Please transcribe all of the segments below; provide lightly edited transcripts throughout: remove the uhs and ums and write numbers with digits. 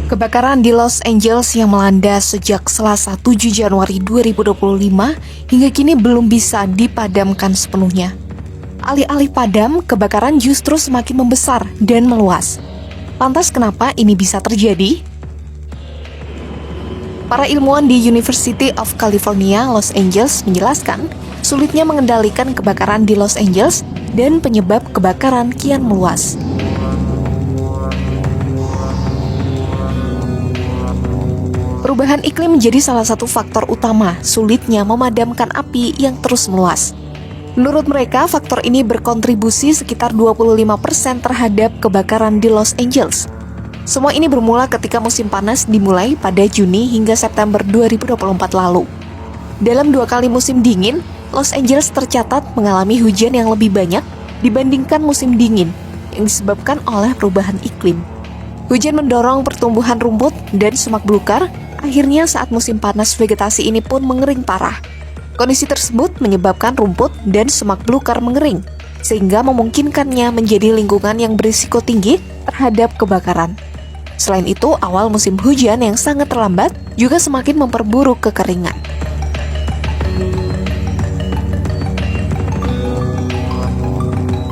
Kebakaran di Los Angeles yang melanda sejak Selasa 7 Januari 2025 hingga kini belum bisa dipadamkan sepenuhnya. Alih-alih padam, kebakaran justru semakin membesar dan meluas. Lantas kenapa ini bisa terjadi? Para ilmuwan di University of California, Los Angeles menjelaskan sulitnya mengendalikan kebakaran di Los Angeles dan penyebab kebakaran kian meluas. Perubahan iklim menjadi salah satu faktor utama sulitnya memadamkan api yang terus meluas. Menurut mereka, faktor ini berkontribusi sekitar 25% terhadap kebakaran di Los Angeles. Semua ini bermula ketika musim panas dimulai pada Juni hingga September 2024 lalu. Dalam 2 kali musim dingin, Los Angeles tercatat mengalami hujan yang lebih banyak dibandingkan musim dingin yang disebabkan oleh perubahan iklim. Hujan mendorong pertumbuhan rumput dan semak belukar. Akhirnya saat musim panas vegetasi ini pun mengering parah. Kondisi tersebut menyebabkan rumput dan semak belukar mengering, sehingga memungkinkannya menjadi lingkungan yang berisiko tinggi terhadap kebakaran. Selain itu, awal musim hujan yang sangat terlambat juga semakin memperburuk kekeringan.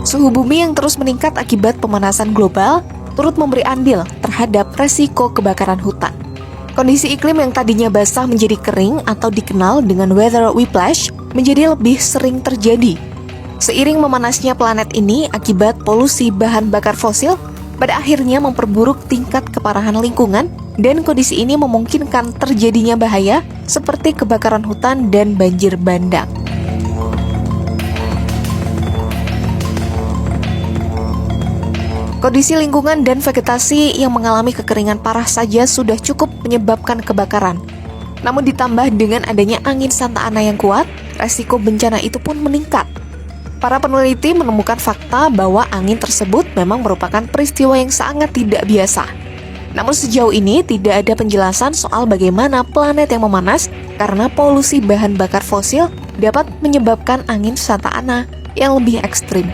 Suhu bumi yang terus meningkat akibat pemanasan global turut memberi andil terhadap resiko kebakaran hutan. Kondisi iklim yang tadinya basah menjadi kering atau dikenal dengan weather whiplash menjadi lebih sering terjadi. Seiring memanasnya planet ini akibat polusi bahan bakar fosil, pada akhirnya memperburuk tingkat keparahan lingkungan dan kondisi ini memungkinkan terjadinya bahaya seperti kebakaran hutan dan banjir bandang. Kondisi lingkungan dan vegetasi yang mengalami kekeringan parah saja sudah cukup menyebabkan kebakaran. Namun ditambah dengan adanya angin Santa Ana yang kuat, resiko bencana itu pun meningkat. Para peneliti menemukan fakta bahwa angin tersebut memang merupakan peristiwa yang sangat tidak biasa. Namun sejauh ini tidak ada penjelasan soal bagaimana planet yang memanas karena polusi bahan bakar fosil dapat menyebabkan angin Santa Ana yang lebih ekstrim.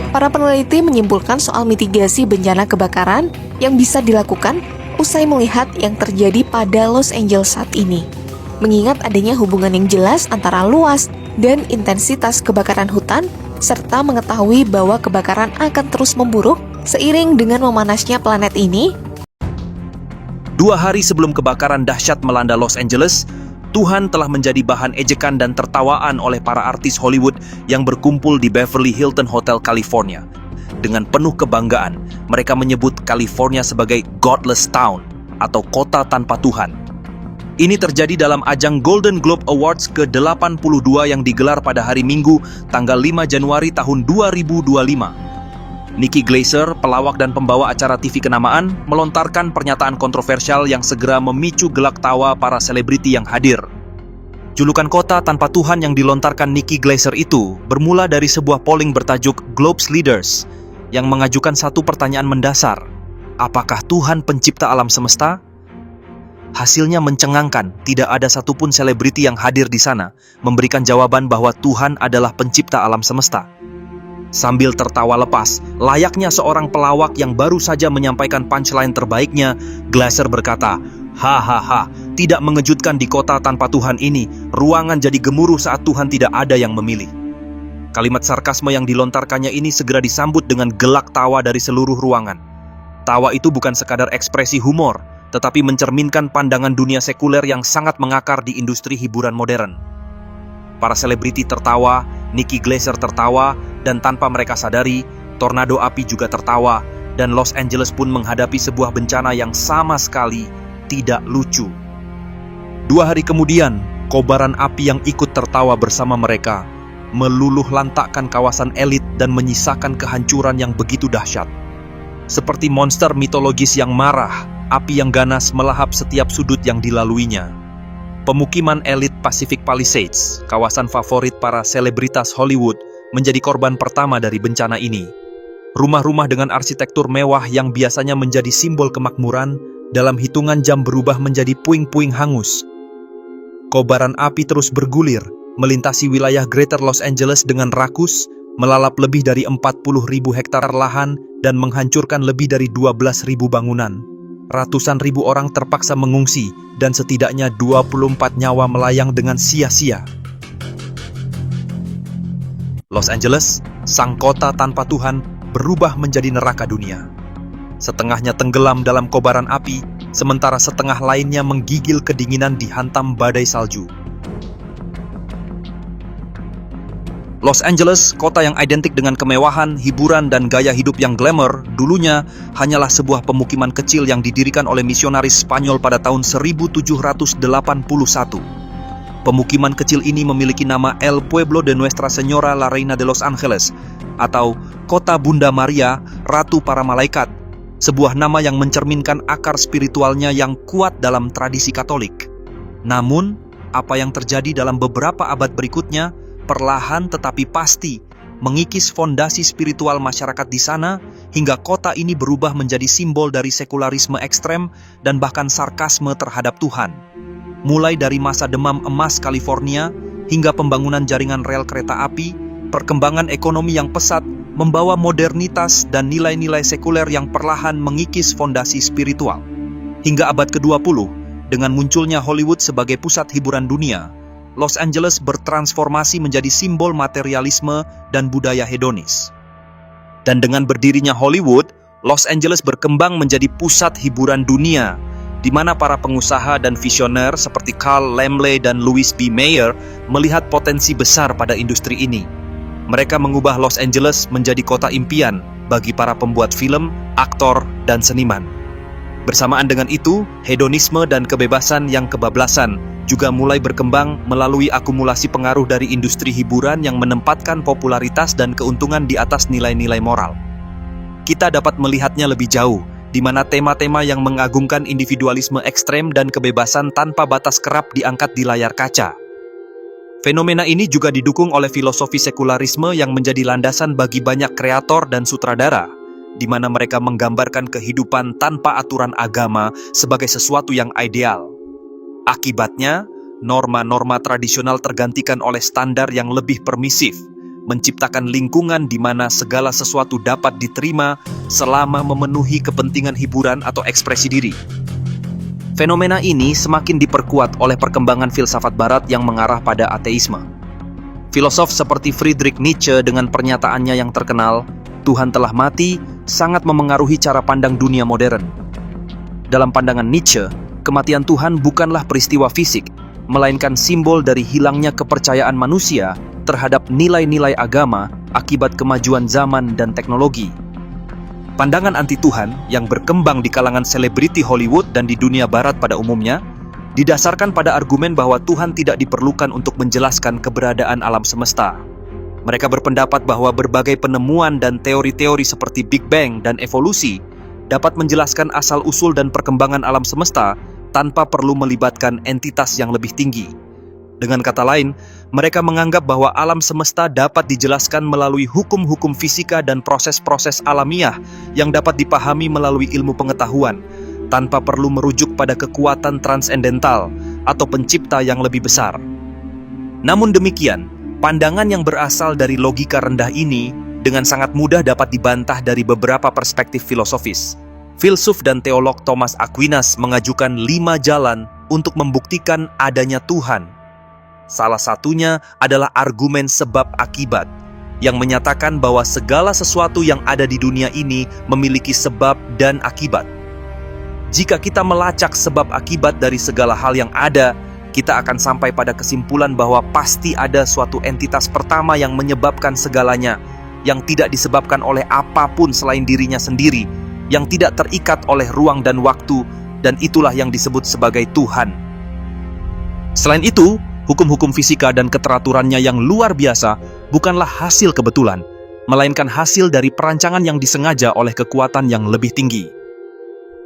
Para peneliti menyimpulkan soal mitigasi bencana kebakaran yang bisa dilakukan usai melihat yang terjadi pada Los Angeles saat ini. Mengingat adanya hubungan yang jelas antara luas dan intensitas kebakaran hutan, serta mengetahui bahwa kebakaran akan terus memburuk seiring dengan memanasnya planet ini. 2 hari sebelum kebakaran dahsyat melanda Los Angeles, Tuhan telah menjadi bahan ejekan dan tertawaan oleh para artis Hollywood yang berkumpul di Beverly Hilton Hotel, California. Dengan penuh kebanggaan, mereka menyebut California sebagai Godless Town atau kota tanpa Tuhan. Ini terjadi dalam ajang Golden Globe Awards ke-82 yang digelar pada hari Minggu, tanggal 5 Januari tahun 2025. Nikki Glaser, pelawak dan pembawa acara TV kenamaan, melontarkan pernyataan kontroversial yang segera memicu gelak tawa para selebriti yang hadir. Julukan kota tanpa Tuhan yang dilontarkan Nikki Glaser itu bermula dari sebuah polling bertajuk Globe's Leaders yang mengajukan satu pertanyaan mendasar. Apakah Tuhan pencipta alam semesta? Hasilnya mencengangkan, tidak ada satupun selebriti yang hadir di sana memberikan jawaban bahwa Tuhan adalah pencipta alam semesta. Sambil tertawa lepas, layaknya seorang pelawak yang baru saja menyampaikan punchline terbaiknya, Glaser berkata, "Hahaha, tidak mengejutkan di kota tanpa Tuhan ini, ruangan jadi gemuruh saat Tuhan tidak ada yang memilih." Kalimat sarkasme yang dilontarkannya ini segera disambut dengan gelak tawa dari seluruh ruangan. Tawa itu bukan sekadar ekspresi humor, tetapi mencerminkan pandangan dunia sekuler yang sangat mengakar di industri hiburan modern. Para selebriti tertawa, Nikki Glaser tertawa, dan tanpa mereka sadari, tornado api juga tertawa, dan Los Angeles pun menghadapi sebuah bencana yang sama sekali tidak lucu. 2 hari kemudian, kobaran api yang ikut tertawa bersama mereka meluluh lantakkan kawasan elit dan menyisakan kehancuran yang begitu dahsyat. Seperti monster mitologis yang marah, api yang ganas melahap setiap sudut yang dilaluinya. Pemukiman elit Pacific Palisades, kawasan favorit para selebritas Hollywood, menjadi korban pertama dari bencana ini. Rumah-rumah dengan arsitektur mewah yang biasanya menjadi simbol kemakmuran, dalam hitungan jam berubah menjadi puing-puing hangus. Kobaran api terus bergulir, melintasi wilayah Greater Los Angeles dengan rakus, melalap lebih dari 40.000 hektar lahan dan menghancurkan lebih dari 12.000 bangunan. Ratusan ribu orang terpaksa mengungsi dan setidaknya 24 nyawa melayang dengan sia-sia. Los Angeles, sang kota tanpa Tuhan, berubah menjadi neraka dunia. Setengahnya tenggelam dalam kobaran api, sementara setengah lainnya menggigil kedinginan dihantam badai salju. Los Angeles, kota yang identik dengan kemewahan, hiburan, dan gaya hidup yang glamour, dulunya hanyalah sebuah pemukiman kecil yang didirikan oleh misionaris Spanyol pada tahun 1781. Pemukiman kecil ini memiliki nama El Pueblo de Nuestra Señora la Reina de Los Angeles, atau Kota Bunda Maria, Ratu para Malaikat, sebuah nama yang mencerminkan akar spiritualnya yang kuat dalam tradisi Katolik. Namun, apa yang terjadi dalam beberapa abad berikutnya perlahan tetapi pasti mengikis fondasi spiritual masyarakat di sana hingga kota ini berubah menjadi simbol dari sekularisme ekstrem dan bahkan sarkasme terhadap Tuhan. Mulai dari masa demam emas California hingga pembangunan jaringan rel kereta api, perkembangan ekonomi yang pesat membawa modernitas dan nilai-nilai sekuler yang perlahan mengikis fondasi spiritual. Hingga abad ke-20, dengan munculnya Hollywood sebagai pusat hiburan dunia, Los Angeles bertransformasi menjadi simbol materialisme dan budaya hedonis. Dan dengan berdirinya Hollywood, Los Angeles berkembang menjadi pusat hiburan dunia, di mana para pengusaha dan visioner seperti Carl Laemmle dan Louis B. Mayer melihat potensi besar pada industri ini. Mereka mengubah Los Angeles menjadi kota impian bagi para pembuat film, aktor, dan seniman. Bersamaan dengan itu, hedonisme dan kebebasan yang kebablasan juga mulai berkembang melalui akumulasi pengaruh dari industri hiburan yang menempatkan popularitas dan keuntungan di atas nilai-nilai moral. Kita dapat melihatnya lebih jauh, di mana tema-tema yang mengagungkan individualisme ekstrem dan kebebasan tanpa batas kerap diangkat di layar kaca. Fenomena ini juga didukung oleh filosofi sekularisme yang menjadi landasan bagi banyak kreator dan sutradara, di mana mereka menggambarkan kehidupan tanpa aturan agama sebagai sesuatu yang ideal. Akibatnya, norma-norma tradisional tergantikan oleh standar yang lebih permisif, menciptakan lingkungan di mana segala sesuatu dapat diterima selama memenuhi kepentingan hiburan atau ekspresi diri. Fenomena ini semakin diperkuat oleh perkembangan filsafat barat yang mengarah pada ateisme. Filosof seperti Friedrich Nietzsche dengan pernyataannya yang terkenal, Tuhan telah mati, sangat memengaruhi cara pandang dunia modern. Dalam pandangan Nietzsche, kematian Tuhan bukanlah peristiwa fisik, melainkan simbol dari hilangnya kepercayaan manusia terhadap nilai-nilai agama akibat kemajuan zaman dan teknologi. Pandangan anti-Tuhan yang berkembang di kalangan selebriti Hollywood dan di dunia barat pada umumnya, didasarkan pada argumen bahwa Tuhan tidak diperlukan untuk menjelaskan keberadaan alam semesta. Mereka berpendapat bahwa berbagai penemuan dan teori-teori seperti Big Bang dan evolusi dapat menjelaskan asal-usul dan perkembangan alam semesta tanpa perlu melibatkan entitas yang lebih tinggi. Dengan kata lain, mereka menganggap bahwa alam semesta dapat dijelaskan melalui hukum-hukum fisika dan proses-proses alamiah yang dapat dipahami melalui ilmu pengetahuan, tanpa perlu merujuk pada kekuatan transendental atau pencipta yang lebih besar. Namun demikian, pandangan yang berasal dari logika rendah ini dengan sangat mudah dapat dibantah dari beberapa perspektif filosofis. Filsuf dan teolog Thomas Aquinas mengajukan 5 jalan untuk membuktikan adanya Tuhan. Salah satunya adalah argumen sebab akibat, yang menyatakan bahwa segala sesuatu yang ada di dunia ini memiliki sebab dan akibat. Jika kita melacak sebab akibat dari segala hal yang ada, kita akan sampai pada kesimpulan bahwa pasti ada suatu entitas pertama yang menyebabkan segalanya, yang tidak disebabkan oleh apapun selain dirinya sendiri, yang tidak terikat oleh ruang dan waktu, dan itulah yang disebut sebagai Tuhan. Selain itu, hukum-hukum fisika dan keteraturannya yang luar biasa bukanlah hasil kebetulan, melainkan hasil dari perancangan yang disengaja oleh kekuatan yang lebih tinggi.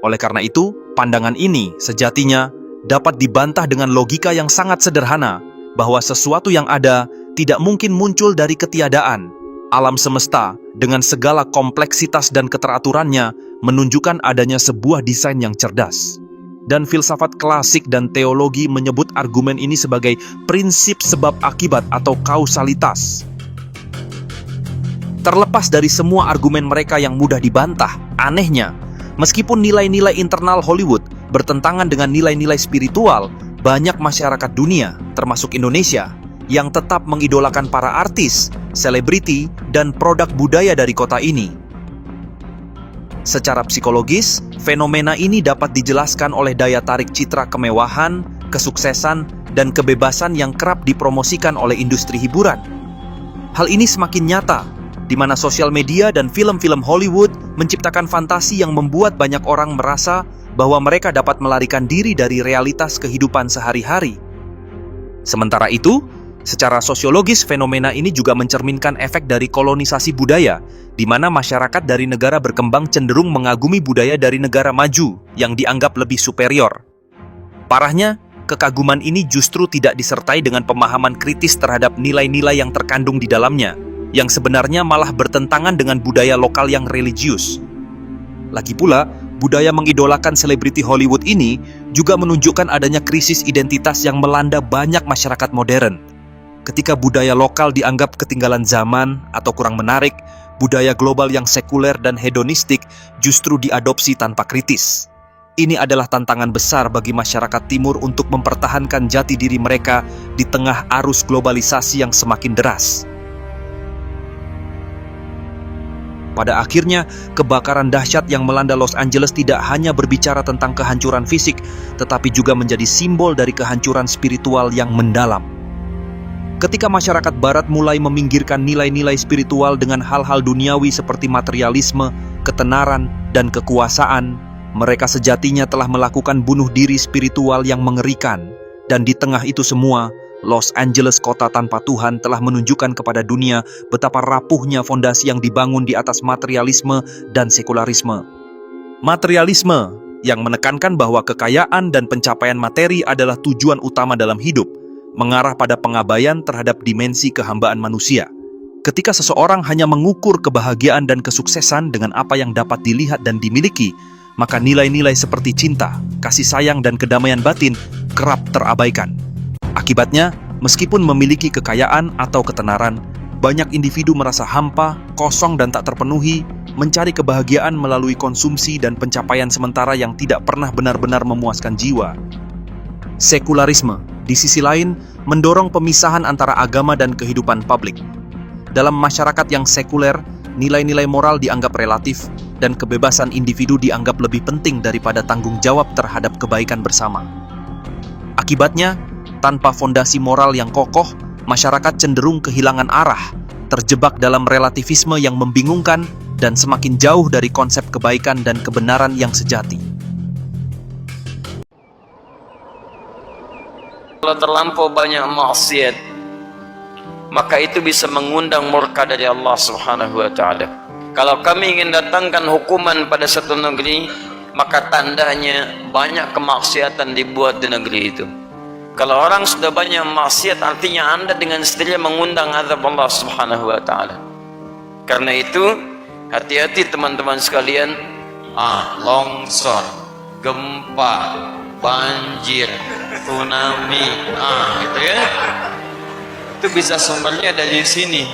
Oleh karena itu, pandangan ini sejatinya dapat dibantah dengan logika yang sangat sederhana, bahwa sesuatu yang ada tidak mungkin muncul dari ketiadaan. Alam semesta dengan segala kompleksitas dan keteraturannya menunjukkan adanya sebuah desain yang cerdas. Dan filsafat klasik dan teologi menyebut argumen ini sebagai prinsip sebab akibat atau kausalitas. Terlepas dari semua argumen mereka yang mudah dibantah, anehnya, meskipun nilai-nilai internal Hollywood bertentangan dengan nilai-nilai spiritual, banyak masyarakat dunia, termasuk Indonesia, yang tetap mengidolakan para artis, selebriti, dan produk budaya dari kota ini. Secara psikologis, fenomena ini dapat dijelaskan oleh daya tarik citra kemewahan, kesuksesan, dan kebebasan yang kerap dipromosikan oleh industri hiburan. Hal ini semakin nyata, di mana sosial media dan film-film Hollywood menciptakan fantasi yang membuat banyak orang merasa bahwa mereka dapat melarikan diri dari realitas kehidupan sehari-hari. Sementara itu, secara sosiologis fenomena ini juga mencerminkan efek dari kolonisasi budaya, di mana masyarakat dari negara berkembang cenderung mengagumi budaya dari negara maju yang dianggap lebih superior. Parahnya, kekaguman ini justru tidak disertai dengan pemahaman kritis terhadap nilai-nilai yang terkandung di dalamnya, yang sebenarnya malah bertentangan dengan budaya lokal yang religius. Lagi pula, budaya mengidolakan selebriti Hollywood ini juga menunjukkan adanya krisis identitas yang melanda banyak masyarakat modern. Ketika budaya lokal dianggap ketinggalan zaman atau kurang menarik, budaya global yang sekuler dan hedonistik justru diadopsi tanpa kritis. Ini adalah tantangan besar bagi masyarakat timur untuk mempertahankan jati diri mereka di tengah arus globalisasi yang semakin deras. Pada akhirnya, kebakaran dahsyat yang melanda Los Angeles tidak hanya berbicara tentang kehancuran fisik, tetapi juga menjadi simbol dari kehancuran spiritual yang mendalam. Ketika masyarakat barat mulai meminggirkan nilai-nilai spiritual dengan hal-hal duniawi seperti materialisme, ketenaran, dan kekuasaan, mereka sejatinya telah melakukan bunuh diri spiritual yang mengerikan. Dan di tengah itu semua, Los Angeles, kota tanpa Tuhan, telah menunjukkan kepada dunia betapa rapuhnya fondasi yang dibangun di atas materialisme dan sekularisme. Materialisme yang menekankan bahwa kekayaan dan pencapaian materi adalah tujuan utama dalam hidup, mengarah pada pengabaian terhadap dimensi kehambaan manusia. Ketika seseorang hanya mengukur kebahagiaan dan kesuksesan dengan apa yang dapat dilihat dan dimiliki, maka nilai-nilai seperti cinta, kasih sayang, dan kedamaian batin kerap terabaikan. Akibatnya, meskipun memiliki kekayaan atau ketenaran, banyak individu merasa hampa, kosong, dan tak terpenuhi, mencari kebahagiaan melalui konsumsi dan pencapaian sementara yang tidak pernah benar-benar memuaskan jiwa. Sekularisme, di sisi lain, mendorong pemisahan antara agama dan kehidupan publik. Dalam masyarakat yang sekuler, nilai-nilai moral dianggap relatif, dan kebebasan individu dianggap lebih penting daripada tanggung jawab terhadap kebaikan bersama. Akibatnya, tanpa fondasi moral yang kokoh, masyarakat cenderung kehilangan arah, terjebak dalam relativisme yang membingungkan, dan semakin jauh dari konsep kebaikan dan kebenaran yang sejati. Kalau terlampau banyak maksiat, maka itu bisa mengundang murka dari Allah Subhanahu wa Ta'ala. Kalau kami ingin datangkan hukuman pada satu negeri, maka tandanya banyak kemaksiatan dibuat di negeri itu. Kalau orang sudah banyak maksiat, artinya Anda dengan sendirinya mengundang azab Allah Subhanahu wa Ta'ala. Karena itu, hati-hati teman-teman sekalian. Longsor, gempa, banjir, tsunami, gitu ya. Itu bisa sumbernya dari sini.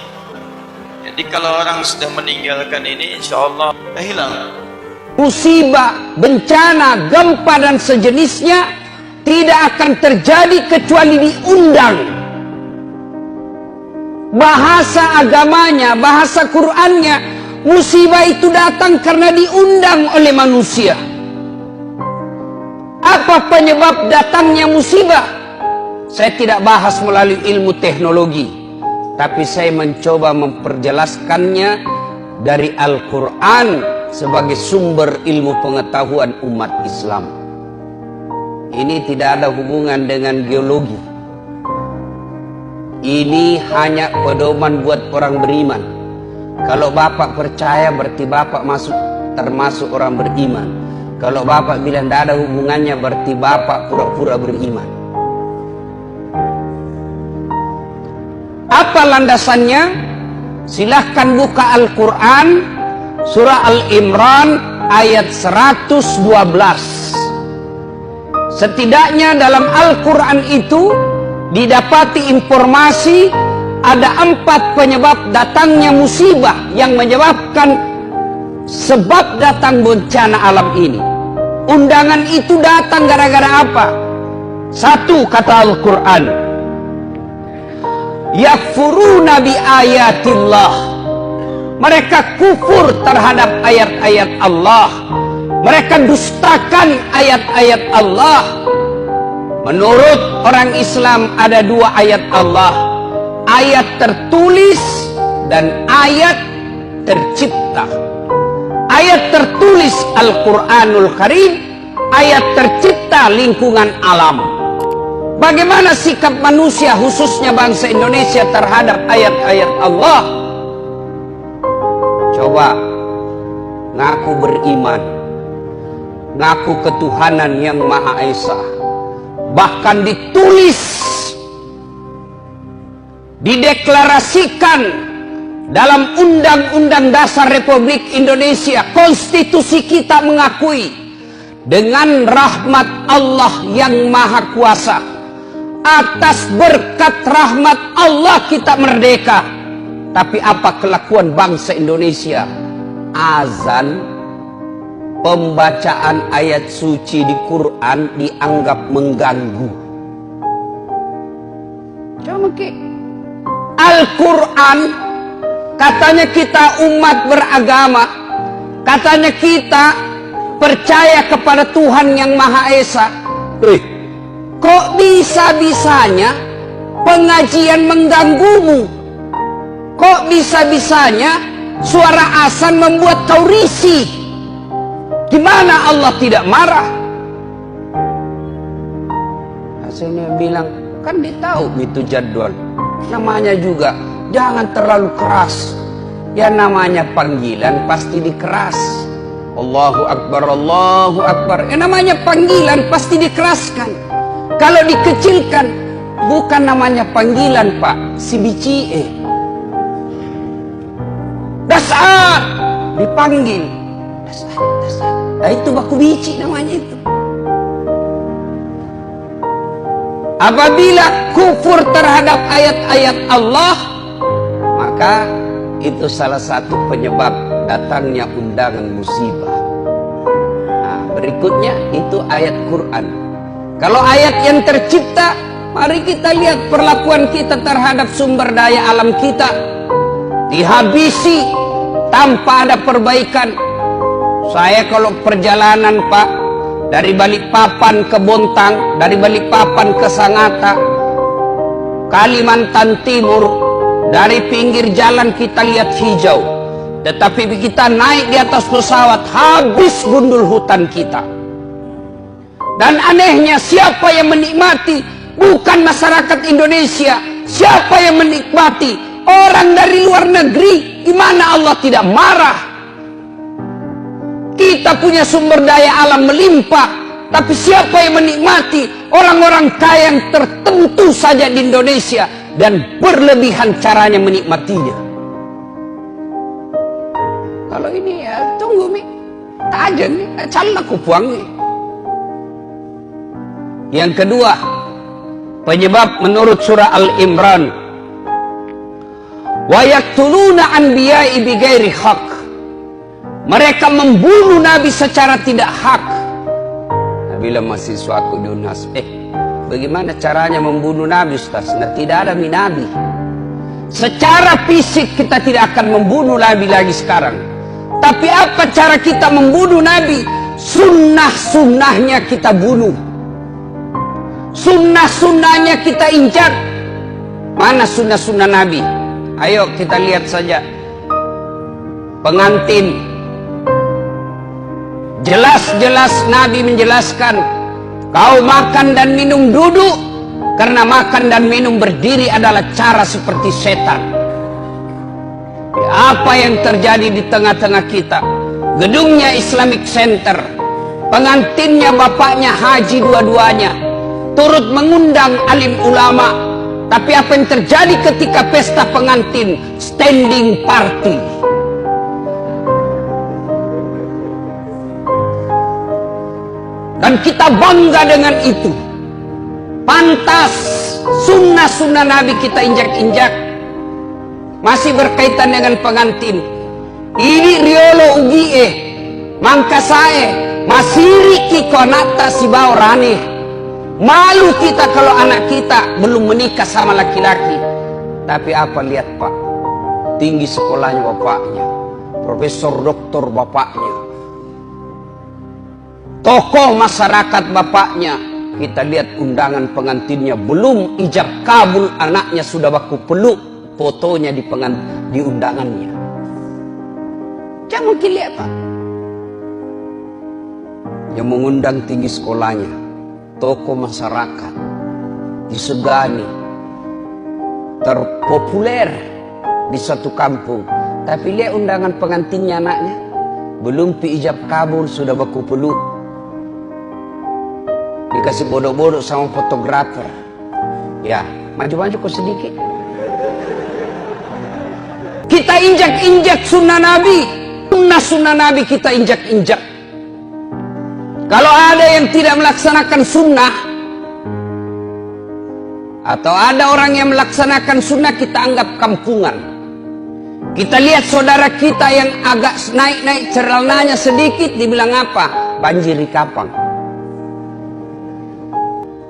Jadi kalau orang sudah meninggalkan ini, insya Allah hilang. Musibah, bencana, gempa dan sejenisnya tidak akan terjadi kecuali diundang. Bahasa agamanya, bahasa Qur'annya, musibah itu datang karena diundang oleh manusia. Apa penyebab datangnya musibah? Saya tidak bahas melalui ilmu teknologi, tapi saya mencoba memperjelaskannya dari Al-Quran sebagai sumber ilmu pengetahuan umat Islam. Ini tidak ada hubungan dengan geologi. Ini hanya pedoman buat orang beriman. Kalau Bapak percaya, berarti Bapak termasuk orang beriman. Kalau Bapak bilang tidak ada hubungannya, berarti Bapak pura-pura beriman. Apa landasannya? Silahkan buka Al-Quran, surah Al-Imran ayat 112. Setidaknya dalam Al-Quran itu didapati informasi ada 4 penyebab datangnya musibah yang menyebabkan sebab datang bencana alam ini. Undangan itu datang gara-gara apa? 1, kata Al-Quran, yakfuruna bi ayatillah. Mereka kufur terhadap ayat-ayat Allah. Mereka dustakan ayat-ayat Allah. Menurut orang Islam ada 2 ayat Allah. Ayat tertulis dan ayat tercipta. Ayat tertulis Al-Quranul Karim, ayat tercipta lingkungan alam. Bagaimana sikap manusia khususnya bangsa Indonesia terhadap ayat-ayat Allah? Coba ngaku beriman, ngaku ketuhanan yang Maha Esa, bahkan ditulis, dideklarasikan dalam Undang-Undang Dasar Republik Indonesia. Konstitusi kita mengakui dengan rahmat Allah yang Maha Kuasa. Atas berkat rahmat Allah kita merdeka. Tapi apa kelakuan bangsa Indonesia? Azan, pembacaan ayat suci di Quran dianggap mengganggu. Coba Al-Quran, katanya kita umat beragama, katanya kita percaya kepada Tuhan yang Maha Esa. Kok bisa-bisanya pengajian mengganggumu? Kok bisa-bisanya suara azan membuat kau risih? Gimana Allah tidak marah? Hasilnya bilang, kan dia tahu itu jadwal. Namanya juga jangan terlalu keras. Ya namanya panggilan pasti dikeras. Allahu Akbar, Allahu Akbar. Ya namanya panggilan pasti dikeraskan. Kalau dikecilkan, bukan namanya panggilan, Pak, si bicie. Dasar dipanggil, dasar. Nah, itu baku bici namanya itu. Apabila kufur terhadap ayat-ayat Allah, maka itu salah satu penyebab datangnya undangan musibah. Nah, berikutnya itu ayat Quran. Kalau ayat yang tercipta, mari kita lihat perlakuan kita terhadap sumber daya alam kita. Dihabisi tanpa ada perbaikan. Saya kalau perjalanan, Pak, dari Balikpapan ke Bontang, dari Balikpapan ke Sangatta, Kalimantan Timur, dari pinggir jalan kita lihat hijau, tetapi kita naik di atas pesawat habis gundul hutan kita. Dan anehnya, siapa yang menikmati? Bukan masyarakat Indonesia. Siapa yang menikmati? Orang dari luar negeri. Gimana Allah tidak marah? Kita punya sumber daya alam melimpah, tapi siapa yang menikmati? Orang-orang kaya yang tertentu saja di Indonesia, dan berlebihan caranya menikmatinya. Kalau ini ya tunggu mi, tajan nih, calon aku puang nih. Yang kedua, penyebab menurut surah Al-Imran, wa yaqtuluna anbiya'i bighairi haq. Mereka membunuh nabi secara tidak hak. Bila mahasiswaku di UNAS, bagaimana caranya membunuh nabi, Ustaz? Nah, tidak ada nabi. Secara fisik kita tidak akan membunuh nabi lagi sekarang. Tapi apa cara kita membunuh nabi? Sunnah-sunnahnya kita bunuh. Sunnah-sunnahnya kita injak. Mana sunnah-sunnah nabi? Ayo kita lihat saja. Pengantin. Jelas-jelas Nabi menjelaskan, kau makan dan minum duduk, karena makan dan minum berdiri adalah cara seperti setan. Apa yang terjadi di tengah-tengah kita? Gedungnya Islamic Center, pengantinnya bapaknya haji dua-duanya, turut mengundang alim ulama. Tapi apa yang terjadi ketika pesta pengantin? Standing party. Dan kita bangga dengan itu. Pantas sunnah-sunnah Nabi kita injak-injak. masih berkaitan dengan pengantin. Ini riolo ugie, mangka sae, masiri kiko nata si baorane. Malu kita kalau anak kita belum menikah sama laki-laki. Tapi apa, lihat Pak, tinggi sekolahnya bapaknya, profesor doktor bapaknya, tokoh masyarakat bapaknya. Kita lihat undangan pengantinnya, belum ijab kabul anaknya sudah baku peluk fotonya di undangannya. Jangan mungkin lihat Pak. Yang mengundang tinggi sekolahnya, tokoh masyarakat, disegani, terpopuler di suatu kampung. Tapi lihat undangan pengantinnya anaknya, belum ijab kabul sudah baku peluk. Dikasih bodoh-bodoh sama fotografer. Ya, maju-maju kok sedikit. Kita injak-injak sunnah Nabi. Sunnah Nabi kita injak-injak. Kalau ada yang tidak melaksanakan sunnah, atau ada orang yang melaksanakan sunnah, kita anggap kampungan. Kita lihat saudara kita yang agak naik-naik celananya sedikit, dibilang apa? Banjir di kapang.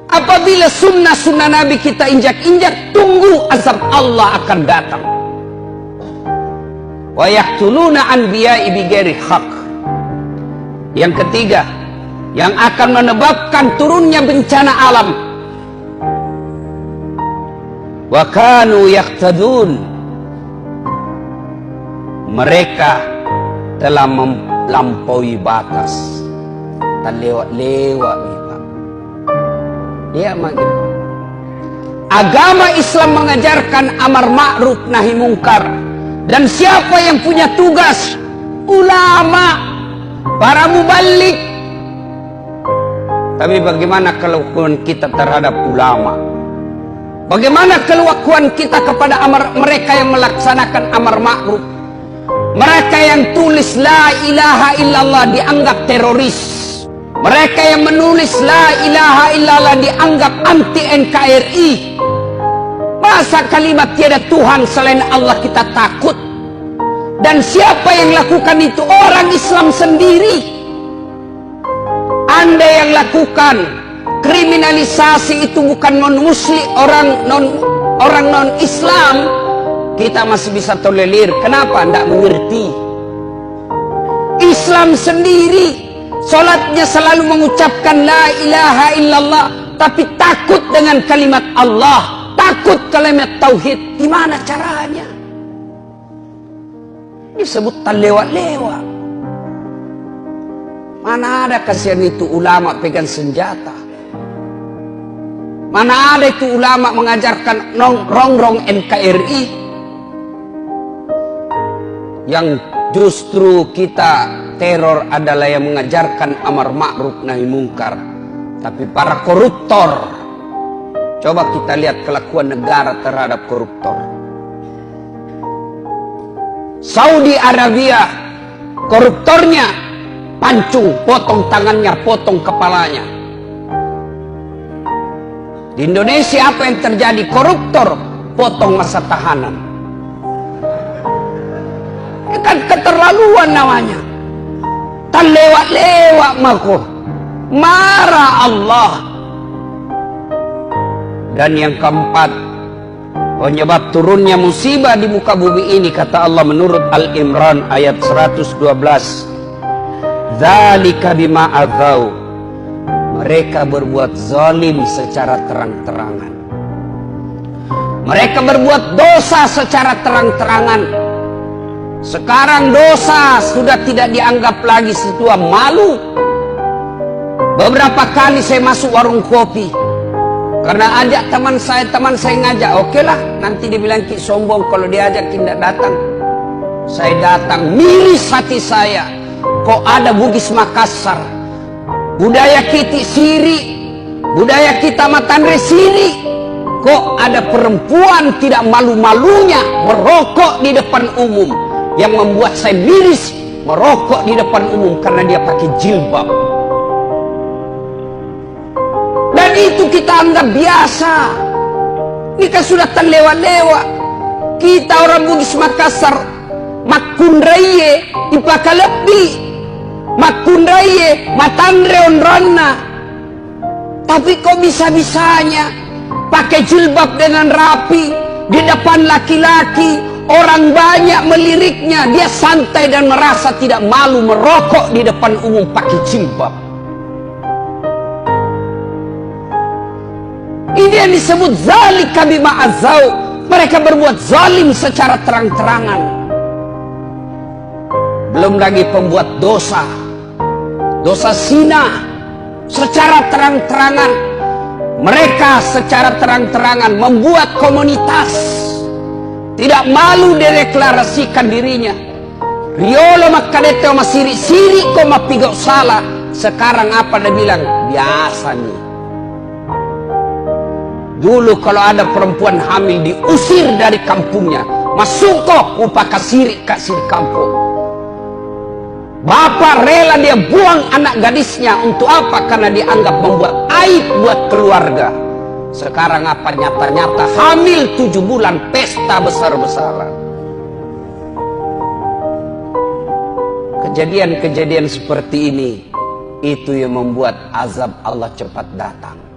Apabila sunnah Nabi kita injak-injak, tunggu azab Allah akan datang. Wa yaqtuluna anbiya'i bighairi haq. Yang ketiga, yang akan menyebabkan turunnya bencana alam. Wa kanu yaqtadun. Mereka telah melampaui batas. Terlewat-lewat nih Pak. Ya makin. Agama Islam mengajarkan amar ma'ruf nahi mungkar. Dan siapa yang punya tugas? Ulama, para mubalik. Tapi bagaimana kelakuan kita terhadap ulama? Bagaimana kelakuan kita kepada mereka yang melaksanakan amar ma'ruf? Mereka yang tulis la ilaha illallah dianggap teroris. Mereka yang menulis la ilaha illallah dianggap anti NKRI. Masa kalimat tiada Tuhan selain Allah kita takut? Dan siapa yang lakukan itu? Orang Islam sendiri. Anda yang lakukan kriminalisasi itu bukan non-muslim, orang non-Islam, kita masih bisa tolerir. Kenapa? Tidak mengerti. Islam sendiri, salatnya selalu mengucapkan la ilaha illallah, tapi takut dengan kalimat Allah, takut kalimat tauhid. Gimana caranya? Disebut terlewat-lewat. Mana ada kasihan itu ulama pegang senjata? Mana ada itu ulama mengajarkan rongrong NKRI? Yang justru kita teror adalah yang mengajarkan amar ma'ruf nahi mungkar. Tapi para koruptor, coba kita lihat kelakuan negara terhadap koruptor. Saudi Arabia, koruptornya pancung, potong tangannya, potong kepalanya. Di Indonesia apa yang terjadi? Koruptor potong masa tahanan. Ini kan keterlaluan namanya. Terlewat-lewat mako. Marah Allah. Dan yang keempat, penyebab turunnya musibah di muka bumi ini, kata Allah menurut Al-Imran ayat 112. Dzalika bima adzau. Mereka berbuat zalim secara terang-terangan. Mereka berbuat dosa secara terang-terangan. Sekarang dosa sudah tidak dianggap lagi sebuah malu. Beberapa kali saya masuk warung kopi, karena ajak teman saya ngajak, oke lah, nanti dibilang ki sombong kalau diajak tidak datang. Saya datang, miris hati saya. Kok ada Bugis Makassar, budaya kita siri, budaya kita Matandre siri, kok ada perempuan tidak malu-malunya merokok di depan umum. Yang membuat saya miris, merokok di depan umum karena dia pakai jilbab. Dan itu kita anggap biasa. Ini kan sudah terlewat-lewat. Kita orang Bugis Makassar, makundraye ipakalepi, makundraye matandre onronna. Tapi kok bisa-bisanya pakai jilbab dengan rapi di depan laki-laki, orang banyak meliriknya, dia santai dan merasa tidak malu merokok di depan umum pakai jilbab. Ini yang disebut zalika bima azau. Mereka berbuat zalim secara terang-terangan. Belum lagi pembuat dosa, dosa zina secara terang-terangan. Mereka secara terang-terangan membuat komunitas, tidak malu deklarasikan dirinya. Riolo makadete oma siri-siri ko mapigau salah. Sekarang apa dia bilang? Biasa nih. Dulu kalau ada perempuan hamil diusir dari kampungnya, masuk kok upaka siri kasih kampung. Bapak rela dia buang anak gadisnya untuk apa? Karena dianggap membuat aib buat keluarga. Sekarang apa? Nyata-nyata hamil 7 bulan pesta besar-besaran. Kejadian-kejadian seperti ini itu yang membuat azab Allah cepat datang.